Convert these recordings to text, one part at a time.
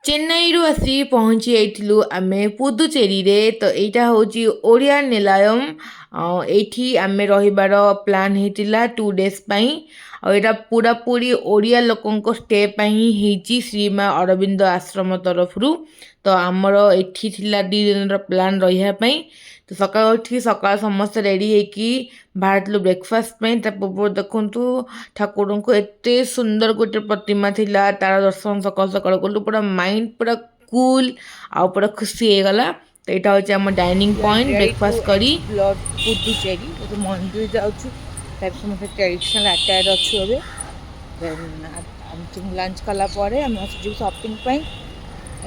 ଚେନ୍ନାଇରୁ ଆସି ପହଞ୍ଚି ଯାଇଥିଲୁ ଆମେ ପୁଦୁଚେରୀରେ। ତ ଏଇଟା ହେଉଛି ଓଡ଼ିଆ ନିଲାୟମ। ଏଇଠି ଆମେ ରହିବାର ପ୍ଲାନ୍ ହେଇଥିଲା 2 days ପାଇଁ। ଆଉ ଏଇଟା ପୁରାପୁରି ଓଡ଼ିଆ ଲୋକଙ୍କ ଷ୍ଟେ ପାଇଁ ହିଁ ହେଇଛି ଶ୍ରୀମା ଅରବିନ୍ଦ ଆଶ୍ରମ ତରଫରୁ। ତ ଆମର ଏଠି ଥିଲା 2 ଦିନର ପ୍ଲାନ୍ ରହିବା ପାଇଁ। ତ ସକାଳୁ ଉଠି ସକାଳ ସମସ୍ତେ ରେଡ଼ି ହେଇକି ବାହାରିଥିଲୁ ବ୍ରେକଫାଷ୍ଟ ପାଇଁ। ତା ପୂର୍ବରୁ ଦେଖନ୍ତୁ ଠାକୁରଙ୍କୁ ଏତେ ସୁନ୍ଦର ଗୋଟେ ପ୍ରତିମା ଥିଲା, ତାର ଦର୍ଶନ ସକାଳୁ ସକାଳୁ କଲୁ। ପୁରା ମାଇଣ୍ଡ ପୁରା କୁଲ୍ ଆଉ ପୁରା ଖୁସି ହେଇଗଲା। ତ ଏଇଟା ହେଉଛି ଆମ ଡାଇନିଂ ପଏଣ୍ଟ ବ୍ରେକଫାଷ୍ଟ କରି ପୁଦୁଚେରୀ ଗୋଟେ ମନ୍ଦିର ଯାଉଛୁ। ତାପରେ ସମସ୍ତେ ଟ୍ରାଡିସନାଲ ଆଟାୟାର ଅଛୁ ଏବେ। ଦେନ୍ ଲଞ୍ଚ କଲା ପରେ ଆମେ ଯିବୁ ସପିଂ ପାଇଁ।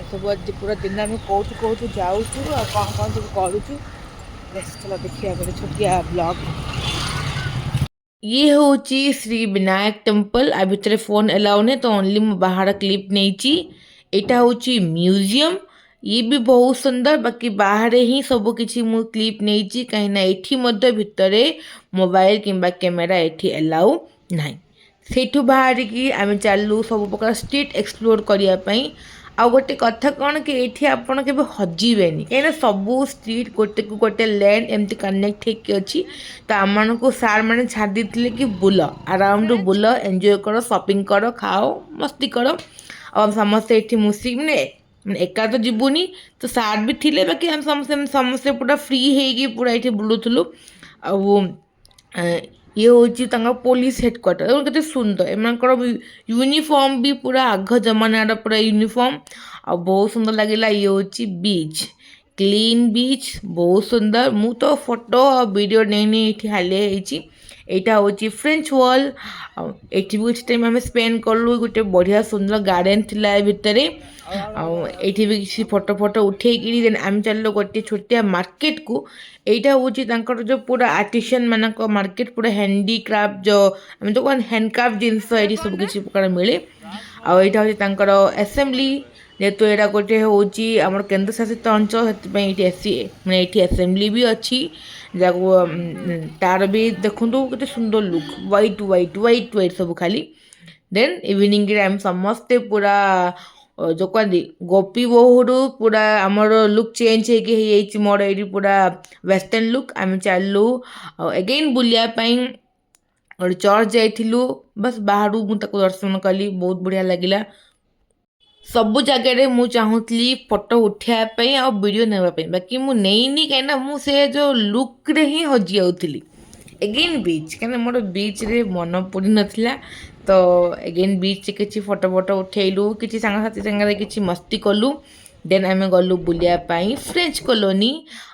ଏସବୁ ଆଜି ପୁରା ଦିନ ଆମେ କେଉଁଠୁ କେଉଁଠୁ ଯାଉଛୁ ଆଉ କ'ଣ କ'ଣ ସବୁ କରୁଛୁ ଚଲ ଦେଖିବା ଗୋଟେ ଛୋଟିଆ ବ୍ଲଗ। ये होची श्री विनायक टेम्पल। आ भितर फोन एलाउ नहीं, तो ओनली मु बाहर क्लिप नहीं। एटा होची म्यूजियम। ये भी बहुत सुंदर, बाकी बाहर ही सब किसी मु क्लिप नहीं कहीं ना एठी मध्य भितरे मोबाइल किंबा कैमेरा एठी एलाउ नहीं। सेठू बाहर की आम चलू सब प्रकार स्ट्रीट एक्सप्लोर करने। आउ गोटे कथा कौन कि ये आपड़ के हजबेनि कहीं सबू स्ट्रीट गोटे को गोटे लैंड एमती कनेक्ट होकर अच्छी। तो आम को सार मैंने छाड़ी थे कि बुल आराम बुल एंजॉय कर शॉपिंग कर खाओ मस्ती कर। और समस्ते ये मुसी मैंने एका तो जीवनी तो सार भी थे, बाकी हम समस्ते समस्ते पूरा फ्री है पूरा ये बुलूलु। ये हूँ पुलिस हेडक्वार्टर देखो सुंदर एम यूनिफॉर्म भी पूरा आग जमानार पूरा यूनिफॉर्म आ बहुत सुंदर लगे। ये हूँ बीच क्लीन बीच बहुत सुंदर। मु तो फोटो और वीडियो नहीं हालिया यहाँ हूँ फ्रेंच वॉल। ये भी कुछ टाइम आम स्पेंड कलु। गोटे बढ़िया सुंदर गार्डन थिला भितर। ये भी किसी फोटो फोटो उठेकी देन आम चलो गोटे छोटिया मार्केट को। यहाँ हूँ जो पूरा आर्टिशियन मान मार्केट पूरा हैंडीक्राफ्ट जो आम तो कौन हैंडक्राफ्ट जिनस ये सब किसी प्रकार मिले। आईटा हूँ असेंबली जेहेतु यहाँ गोटे हूँ आम केन्द्र शासित अंचल से मैंने ये असेंबली भी अच्छी जहाँ तार भी देखूँ के सुंदर look white white white white सब खाली। देन इवनिंग आम समस्ते पूरा जो कहती गोपी बहुरू पूरा आमर लुक चेंज हो मोर ये पूरा वेस्टर्न लुक। आम चलू अगेन बुलियापाई और चर्च जाइलु बस बाहर मुझे दर्शन कली बहुत बढ़िया लगिला। सबु जगह मु चाहूली फोटो उठापी आ वीडियो नापी, बाकी मुझे नहीं कहीं मुझे जो लुक रे ही हजि जाऊली। एगेन बीच कहीं मोर बीच रे मन पड़ी नाला। तो एगेन बीच किसी फोटो फोटो उठेलु किसी सांगसाथी सागर किसी मस्ती कलु। देन आम गलु बुलियापाई फ्रेंच कॉलोनी।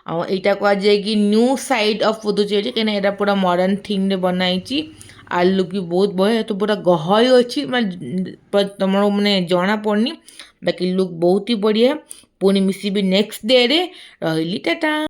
यहाँ कह जाए कि न्यू साइड ऑफ पुदुचेरी कहीं यहाँ पूरा मॉडर्न थीम रे बनाई। आ लुक भी बहुत बढ़िया तो पूरा गहली अच्छी तुम मैंने जना पड़नी, बाकी लुक बहुत ही बढ़िया। पुणी मिसबी नेक्स्ट डे रे रही टाटा।